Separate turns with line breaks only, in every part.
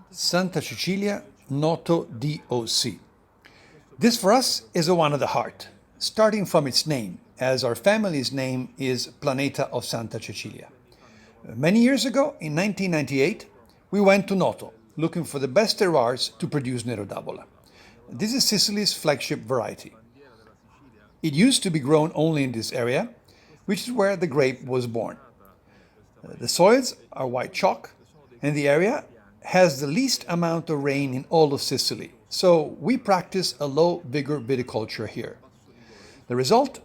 Santa Cecilia Noto DOC. This for us is a one of the heart, starting from its name, as our family's name is Planeta of Santa Cecilia. Many years ago, in 1998, we went to Noto, looking for the best terroirs to produce Nero d'Avola. This is Sicily's flagship variety. It used to be grown only in this area, which is where the grape was born. The soils are white chalk, and the area has the least amount of rain in all of Sicily, so we practice a low-vigor viticulture here. The result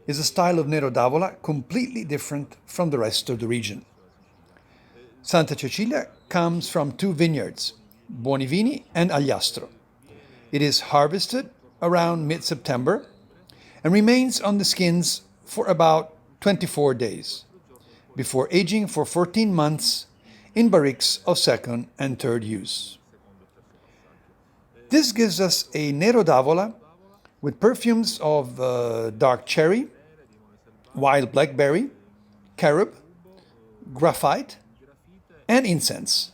is a style of Nero d'Avola completely different from the rest of the region. Santa Cecilia comes from two vineyards, Buonivini and Agliastro. It is harvested around mid-September and remains on the skins for about 24 days, before aging for 14 months in barriques of second and third use. This gives us a Nero d'Avola with perfumes of dark cherry, wild blackberry, carob, graphite, and incense.